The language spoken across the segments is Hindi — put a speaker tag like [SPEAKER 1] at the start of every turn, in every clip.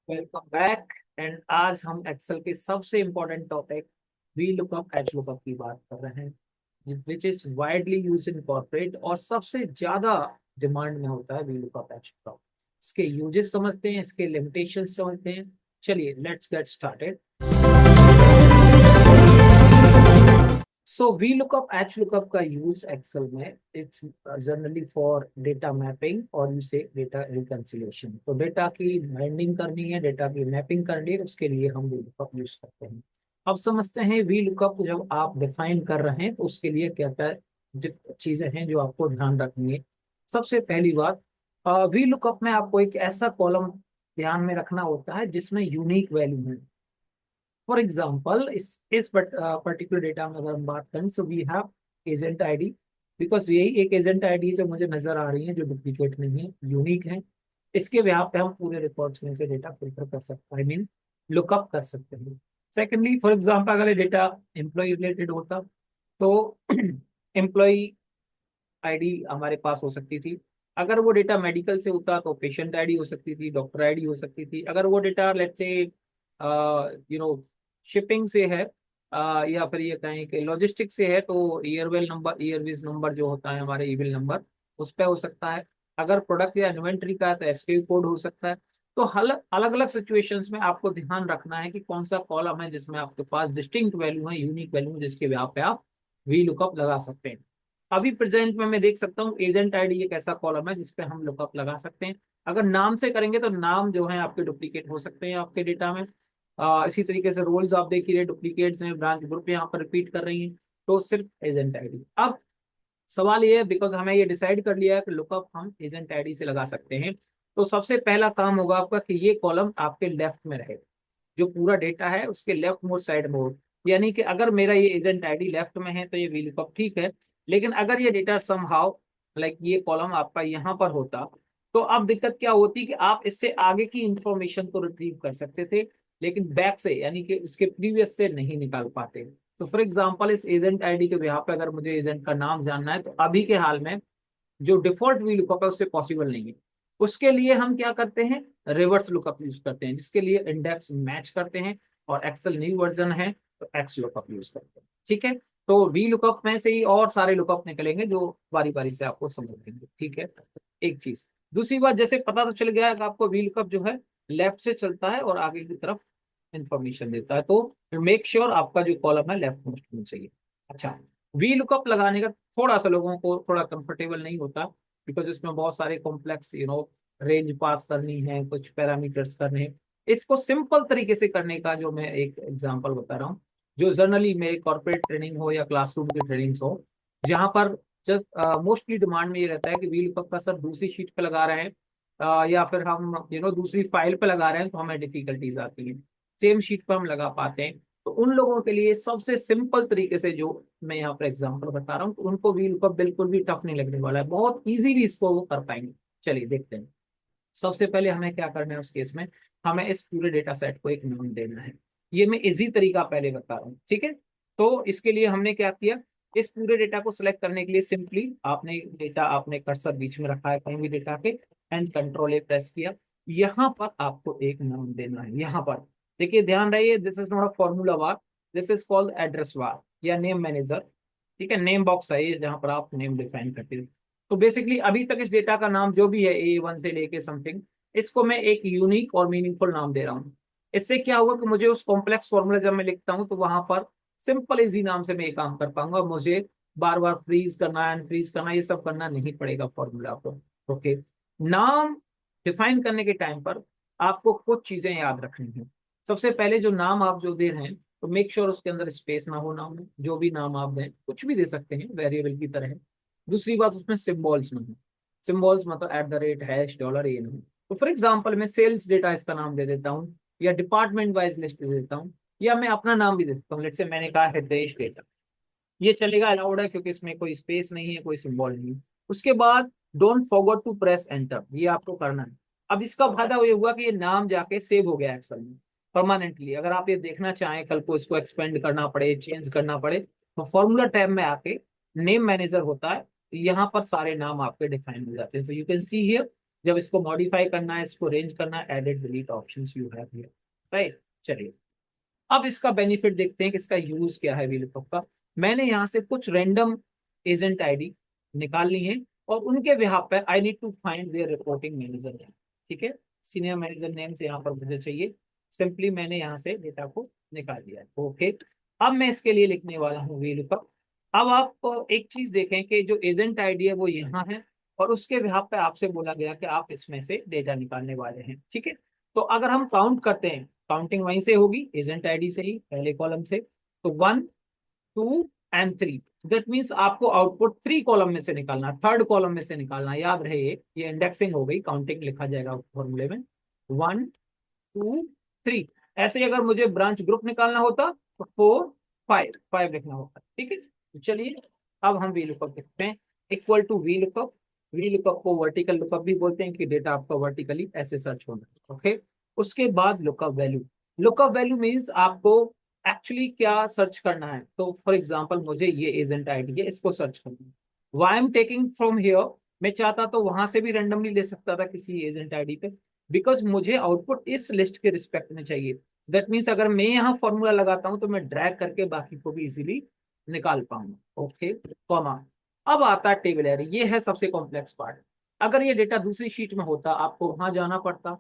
[SPEAKER 1] Welcome back. एंड आज हम एक्सेल के सबसे important topic V lookup H lookup की बात कर रहे हैं, which is widely use in corporate और सबसे ज्यादा डिमांड में होता है वी लुकअप एच लुकअप। इसके यूजेस समझते हैं, इसके लिमिटेशंस समझते हैं। चलिए let's get started. So V lookup H lookup का यूज एक्सेल में it's generally for data mapping और यू से डेटा रिकंसिलिएशन। तो डेटा की बाइंडिंग करनी है, डेटा की मैपिंग करनी है, उसके लिए हम वी लुकअप यूज करते हैं। अब समझते हैं वी लुकअप जब आप डिफाइन कर रहे हैं तो उसके लिए क्या क्या चीजें हैं जो आपको ध्यान रखनी है। सबसे पहली बात, वी लुकअप में आपको एक ऐसा कॉलम ध्यान में रखना होता है जिसमें यूनिक वैल्यू है। फॉर एग्जाम्पल इस पर्टिकुलर डेटा में अगर हम बात करें, so we have agent ID, because यही एक एजेंट आईडी जो मुझे नजर आ रही है जो डुप्लीकेट नहीं है, यूनिक है। इसके बेहाव पे हम पूरे रिकॉर्ड्स में से डेटा फिल्टर कर सकते हैं, आई मीन लुकअप कर सकते हैं। सेकेंडली, फॉर एग्जाम्पल अगर ये डेटा एम्प्लॉय रिलेटेड होता तो एम्प्लॉय आईडी हमारे पास हो सकती थी। अगर वो डेटा मेडिकल से होता तो पेशेंट आईडी हो सकती थी, डॉक्टर आईडी हो सकती थी। अगर वो डेटा लेट्स से शिपिंग से है, या फिर ये कहें कि लॉजिस्टिक से है, तो ईयरवेल नंबर, ईयरविज नंबर जो होता है हमारे ईविल नंबर, उस पर हो सकता है। अगर प्रोडक्ट या इन्वेंट्री का है तो एसक्यू कोड हो सकता है। तो अलग अलग सिचुएशंस में आपको ध्यान रखना है कि कौन सा कॉलम है जिसमें आपके पास डिस्टिंक्ट वैल्यू है, यूनिक वैल्यू है, जिसके यहाँ पे आप वी लुकअप लगा सकते हैं। अभी प्रेजेंट में मैं देख सकता हूँ एजेंट आईडी एक ऐसा कॉलम है जिसपे हम लुकअप लगा सकते हैं। अगर नाम से करेंगे तो नाम जो है आपके डुप्लीकेट हो सकते हैं आपके डेटा में। इसी तरीके से रोल्स आप देख ही रहे, डुप्लीकेट्स हैं, ब्रांच ग्रुप यहाँ पर रिपीट कर रही हैं, तो सिर्फ एजेंट आईडी। अब सवाल ये है, बिकॉज हमें ये डिसाइड कर लिया है कि लुकअप हम एजेंट आईडी से लगा सकते हैं, तो सबसे पहला काम होगा आपका कि ये कॉलम आपके लेफ्ट में रहे। जो पूरा डेटा है उसके लेफ्ट मोस्ट साइड में हो। यानी कि अगर मेरा ये एजेंट आईडी लेफ्ट में है तो ये VLOOKUP ठीक है। लेकिन अगर ये डेटा समहाउ लाइक ये कॉलम आपका यहाँ पर होता, तो अब दिक्कत क्या होती कि आप इससे आगे की इंफॉर्मेशन को रिट्रीव कर सकते थे, लेकिन बैक से यानी कि उसके प्रीवियस से नहीं निकाल पाते। तो फॉर एग्जाम्पल इस एजेंट आईडी के बिहाफ पे अगर मुझे एजेंट का नाम जानना है तो अभी के हाल में जो डिफॉल्ट VLOOKUP है उससे पॉसिबल नहीं है। उसके लिए हम क्या करते हैं, रिवर्स लुकअप यूज करते हैं, जिसके लिए इंडेक्स मैच करते हैं। और एक्सेल न्यू वर्जन है तो एक्स लुकअप यूज करते हैं। ठीक है, तो वी लुकअप में से ही और सारे लुकअप निकलेंगे जो बारी बारी से आपको समझ लेंगे। ठीक है, एक चीज। दूसरी बात, जैसे पता तो चल गया है कि आपको वी लुकअप जो है लेफ्ट से चलता है और आगे की तरफ इंफॉर्मेशन देता है, तो मेक श्योर आपका जो कॉलम है लेफ्ट मोस्ट होना चाहिए। अच्छा, वी लुकअप लगाने का थोड़ा सा लोगों को थोड़ा कंफर्टेबल नहीं होता, बिकॉज इसमें बहुत सारे कॉम्प्लेक्स रेंज पास करनी है, कुछ पैरामीटर्स करने हैं। इसको सिंपल तरीके से करने का जो मैं एक एग्जांपल बता रहा हूँ, जो जनरली मेरे कॉर्पोरेट ट्रेनिंग हो या क्लासरूम की ट्रेनिंग्स हो, जहाँ पर जब मोस्टली डिमांड में ये रहता है कि वी लुकअप का सर दूसरी शीट पे लगा रहे हैं, या फिर हम दूसरी फाइल पे लगा रहे हैं, तो हमें डिफिकल्टीज आती हैं। सेम शीट पर हम लगा पाते हैं। तो उन लोगों के लिए सबसे सिंपल तरीके से जो मैं यहाँ पर एग्जांपल बता रहा हूँ, तो उनको वी लुकअप बिल्कुल भी टफ नहीं लगने वाला है, बहुत इजीली इसको वो कर पाएंगे। चलिए देखते हैं। सबसे पहले हमें क्या करना है उस केस में, हमें इस पूरे डेटा सेट को एक नाम देना है। ये मैं इजी तरीका पहले बता रहा हूँ, ठीक है। तो इसके लिए हमने क्या किया, इस पूरे डेटा को सिलेक्ट करने के लिए सिंपली आपने डेटा, आपने कर्सर बीच में रखा है कहीं भी डेटा के, एंड कंट्रोल A प्रेस किया। यहाँ पर आपको एक नाम देना है। यहाँ पर देखिए, ध्यान रहिए, this is not a formula bar, this is called address bar या नेम मैनेजर। ठीक है, नेम बॉक्स है ये जहाँ पर आप नेम डिफाइन करते हैं। तो बेसिकली अभी तक इस डेटा का नाम जो भी है A1 से लेके समथिंग, इसको मैं एक यूनिक और मीनिंगफुल नाम दे रहा हूँ। इससे क्या होगा कि मुझे उस कॉम्प्लेक्स फॉर्मूला जब मैं लिखता हूँ तो वहां पर सिंपल इजी नाम से मैं ये काम कर पाऊंगा। मुझे बार बार फ्रीज करना, अनफ्रीज करना, ये सब करना नहीं पड़ेगा फॉर्मूला को। ओके, नाम डिफाइन करने के टाइम पर आपको कुछ चीजें याद रखनी है। सबसे पहले जो नाम आप जो दे रहे हैं, तो मेक श्योर उसके अंदर स्पेस ना हो नाम में। जो भी नाम आप दें कुछ भी दे सकते हैं, वेरिएबल की तरह। दूसरी बात, उसमें सिंबल्स नहीं, सिंबल्स मतलब @ हैश डॉलर, ये नहीं। तो फॉर एग्जांपल मैं सेल्स डेटा इसका नाम दे देता हूँ, या डिपार्टमेंट वाइज लिस्ट दे देता हूँ, या मैं अपना नाम भी दे देता हूँ। लेट्स से मैंने कहा है देश डेटा, ये चलेगा, अलाउड है, क्योंकि इसमें कोई स्पेस नहीं है, कोई सिंबल नहीं है। उसके बाद don't forget to press enter, ये आपको करना है। अब इसका फायदा ये हुआ कि ये नाम जाके सेव हो गया एक्सेल में परमानेंटली। अगर आप ये देखना चाहें कल को इसको एक्सपेंड करना पड़े, चेंज करना पड़े, तो फॉर्मूला टैब में आके नेम मैनेजर होता है, यहाँ पर सारे नाम आपके डिफाइन हो जाते हैं। So you can see here जब इसको मॉडिफाई करना है, इसको रेंज करना है, edit delete options you have here, right. चलिए अब इसका बेनिफिट देखते हैं कि इसका यूज क्या है VLOOKUP का। मैंने यहाँ से कुछ रैंडम एजेंट आईडी निकाल ली है और उनके बिहाफ पे I need to find their reporting manager name. ठीक है, सीनियर मैनेजर नेम से यहाँ पर मुझे चाहिए, सिंपली मैंने यहाँ से डेटा को निकाल दिया है। ओके, अब मैं इसके लिए लिखने वाला हूँ VLOOKUP। अब आप एक चीज देखें कि जो एजेंट आईडी है वो यहाँ है और उसके बिहाफ पे आपसे बोला गया कि आप इसमें से डेटा निकालने वाले हैं। ठीक है, तो अगर हम काउंट करते हैं, काउंटिंग वहीं से होगी एजेंट आईडी से ही, पहले कॉलम से। तो 1 2 एंड 3, दैट मीन्स आपको आउटपुट 3 कॉलम में से निकालना, थर्ड कॉलम में से निकालना। याद रहे ये इंडेक्सिंग हो गई, काउंटिंग लिखा जाएगा फॉर्मूले में 1 2 3। ऐसे ही अगर मुझे ब्रांच ग्रुप निकालना होता तो 4 5 लिखना होता। ठीक है, तो चलिए अब हम VLOOKUP लिखते हैं, इक्वल टू VLOOKUP। VLOOKUP को वर्टिकल लुकअप भी बोलते हैं कि डेटा आपका वर्टिकली ऐसे सर्च होना। ओके, उसके बाद lookup value. Lookup value means आपको एक्चुअली क्या सर्च करना है। तो फॉर एग्जाम्पल मुझे ये एजेंट आईडी है, इसको सर्च करना है। Why am taking from here, मैं चाहता तो वहां से भी रेंडमली ले सकता था किसी एजेंट आईडी पे, बिकॉज मुझे आउटपुट इस लिस्ट के रिस्पेक्ट में चाहिए। दैट मीन्स अगर मैं यहाँ फॉर्मूला लगाता हूँ तो मैं ड्रैग करके बाकी को भी इजीली निकाल पाऊंगा। Okay, comma. अब आता है टेबल एरे, ये है सबसे कॉम्प्लेक्स पार्ट। अगर ये डेटा दूसरी शीट में होता, आपको वहां जाना पड़ता,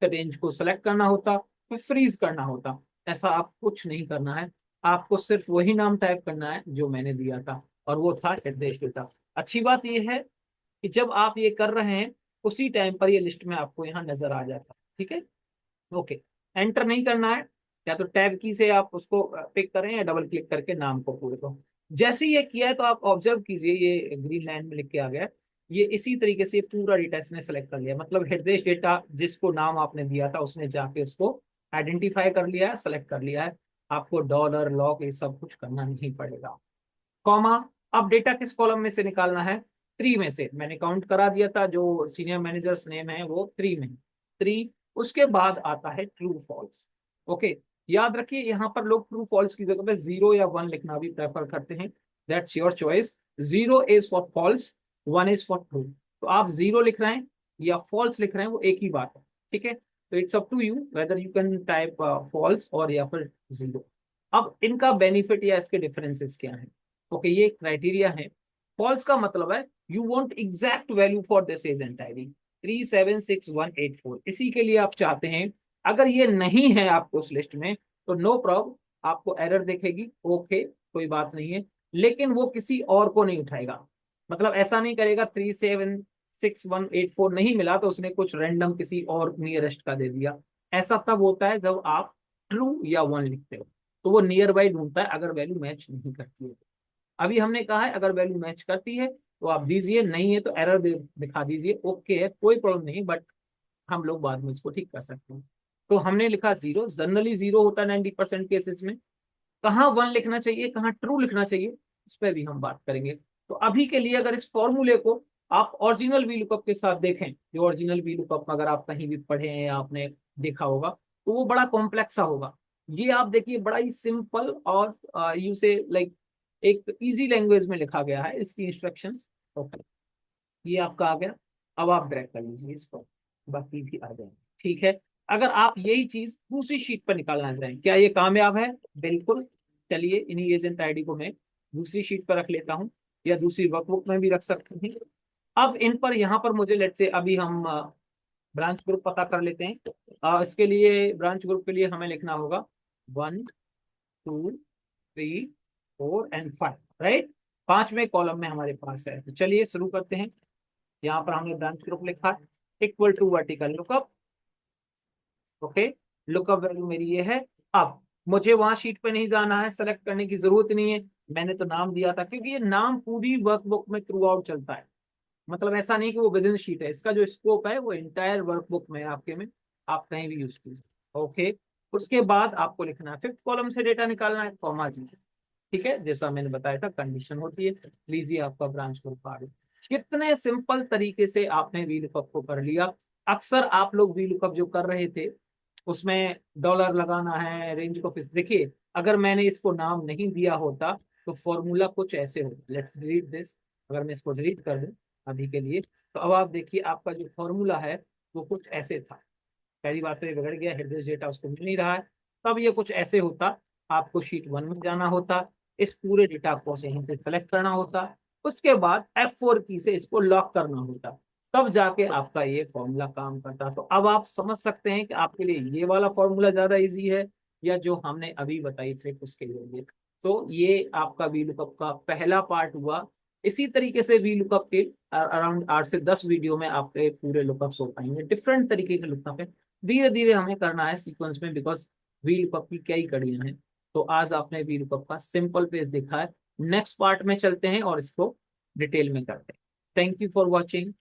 [SPEAKER 1] फिर रेंज को सेलेक्ट करना होता, फिर फ्रीज करना होता। ऐसा आप कुछ नहीं करना है, आपको सिर्फ वही नाम टाइप करना है जो मैंने दिया था, और वो था निर्देश डेटा। अच्छी बात यह है कि जब आप ये कर रहे हैं उसी टाइम पर ये लिस्ट में आपको यहाँ नजर आ जाता है। ठीक है, ओके। एंटर नहीं करना है, या तो टैब की से आप उसको पिक करें या डबल क्लिक करके नाम को पूरे को। जैसे ही ये किया है तो आप ऑब्जर्व कीजिए, ये ग्रीन लाइन में लिख के आ गया है। ये इसी तरीके से पूरा डेटा इसने सेलेक्ट कर लिया, मतलब हृदय डेटा जिसको नाम आपने दिया था उसने जाके उसको आइडेंटिफाई कर लिया है, सेलेक्ट कर लिया है। आपको डॉलर लॉग ये सब कुछ करना नहीं पड़ेगा। कॉमा। अब डेटा किस कॉलम में से निकालना है? 3 में से। मैंने काउंट करा दिया था, जो सीनियर मैनेजर्स नेम है वो 3 में, 3। उसके बाद आता है ट्रू फॉल्स। ओके, याद रखिए यहाँ पर लोग ट्रू फॉल्स की जगह पे 0 या 1 लिखना भी प्रेफर करते हैं, that's your choice. 0 is for false, 1 is for true. तो आप 0 लिख रहे हैं या फॉल्स लिख रहे हैं वो एक ही बात है। ठीक है, तो it's up to you whether you can type false और या फिर 0। अब इनका बेनिफिट या इसके डिफरेंसेस क्या है? ओके, ये क्राइटेरिया है। फॉल्स का मतलब है you want exact value for this agent ID 376184, इसी के लिए आप चाहते हैं। अगर ये नहीं है आपको उस लिस्ट में तो नो प्रॉब्लम, आपको एरर दिखेगी, ओके कोई बात नहीं है। लेकिन वो किसी और को नहीं उठाएगा, मतलब ऐसा नहीं करेगा 376184 नहीं मिला तो उसने कुछ रैंडम किसी और नियरेस्ट का दे दिया। ऐसा तब होता है जब आप ट्रू या 1 लिखते हो, तो वो नियर बाई ढूंढता है अगर वैल्यू मैच नहीं करती है। अभी हमने कहा है अगर वैल्यू मैच करती है तो आप दीजिए, नहीं है तो एरर दिखा दीजिए। ओके है, कोई प्रॉब्लम नहीं, बट हम लोग बाद में इसको ठीक कर सकते हैं। तो हमने लिखा 0, जनरली 0 होता है 90% केसेस में। कहाँ 1 लिखना चाहिए, कहाँ ट्रू लिखना चाहिए, उस पर भी हम बात करेंगे। तो अभी के लिए अगर इस फॉर्मूले को आप ओरिजिनल VLOOKUP के साथ देखें, जो ओरिजिनल VLOOKUP अगर आप कहीं भी पढ़े हैं या आपने देखा होगा तो वो बड़ा कॉम्प्लेक्स सा होगा। ये आप देखिए बड़ा ही सिंपल और यू से लाइक एक इजी लैंग्वेज में लिखा गया है, इसकी इंस्ट्रक्शंस। ओके, ये आपका आ गया। अब आप ड्रैग कर लीजिए इसको, बाकी भी आ जाएंगे। ठीक है, अगर आप यही चीज दूसरी शीट पर निकालना चाहें, क्या ये कामयाब है? बिल्कुल। चलिए इन्हीं एजेंट आईडी को मैं दूसरी शीट पर रख लेता हूँ, या दूसरी वर्कबुक में भी रख सकते हैं। अब इन पर यहाँ पर मुझे लेट से अभी हम ब्रांच ग्रुप पता कर लेते हैं। इसके लिए ब्रांच ग्रुप के लिए हमें लिखना होगा 1 2 3 4 एंड 5, राइट। 5वें कॉलम में हमारे पास है, तो चलिए शुरू करते हैं। यहाँ पर हमने ब्रांच ग्रुप लिखा है, equal to vertical lookup. Okay, lookup value मेरी ये है। अब मुझे वहां शीट पे नहीं जाना है, सेलेक्ट करने की जरूरत नहीं है, मैंने तो नाम दिया था, क्योंकि ये नाम पूरी वर्कबुक में थ्रू आउट चलता है। मतलब ऐसा नहीं कि वो विद इन शीट है, इसका जो स्कोप है वो इंटायर वर्कबुक में आपके में, आप कहीं भी यूज कीजिए। ओके, उसके बाद आपको लिखना है 5th कॉलम से डेटा निकालना है, कॉमा जी। ठीक है, जैसा मैंने बताया था कंडीशन होती है। लीजिए आपका ब्रांच ग्रुप आ गया। कितने सिंपल तरीके से आपने VLOOKUP को कर लिया। अक्सर आप लोग VLOOKUP जो कर रहे थे उसमें डॉलर लगाना है, रेंज को फिक्स। देखिए अगर मैंने इसको नाम नहीं दिया होता तो फॉर्मूला कुछ ऐसे होता। लेट्स डिलीट दिस, अगर मैं इसको डिलीट कर दूं अभी के लिए, तो अब आप देखिए आपका जो फॉर्मूला है वो कुछ ऐसे था। पहली बात तो ये बिगड़ गया, हेडर्स डेटा उसको मिल नहीं रहा है। तब ये कुछ ऐसे होता, आपको शीट 1 में जाना होता, इस पूरे डेटा को यहीं से सेलेक्ट करना होता, उसके बाद F4 की से इसको लॉक करना होता, तब जाके आपका ये फॉर्मूला काम करता। तो अब आप समझ सकते हैं कि आपके लिए ये वाला फॉर्मूला ज्यादा इजी है या जो हमने अभी बताई थे उसके लिए। तो ये आपका वी लुकअप का पहला पार्ट हुआ। इसी तरीके से वी लुकअप के अराउंड 8 से 10 वीडियो में आपके पूरे लुकअप्स हो पाएंगे, डिफरेंट तरीके के लुकअप है। धीरे धीरे हमें करना है सीक्वेंस में, बिकॉज वी लुकअप की कई कड़ियां हैं। तो आज आपने वी लुकअप का सिंपल पेज देखा है। नेक्स्ट पार्ट में चलते हैं और इसको डिटेल में करते हैं। Thank you for watching.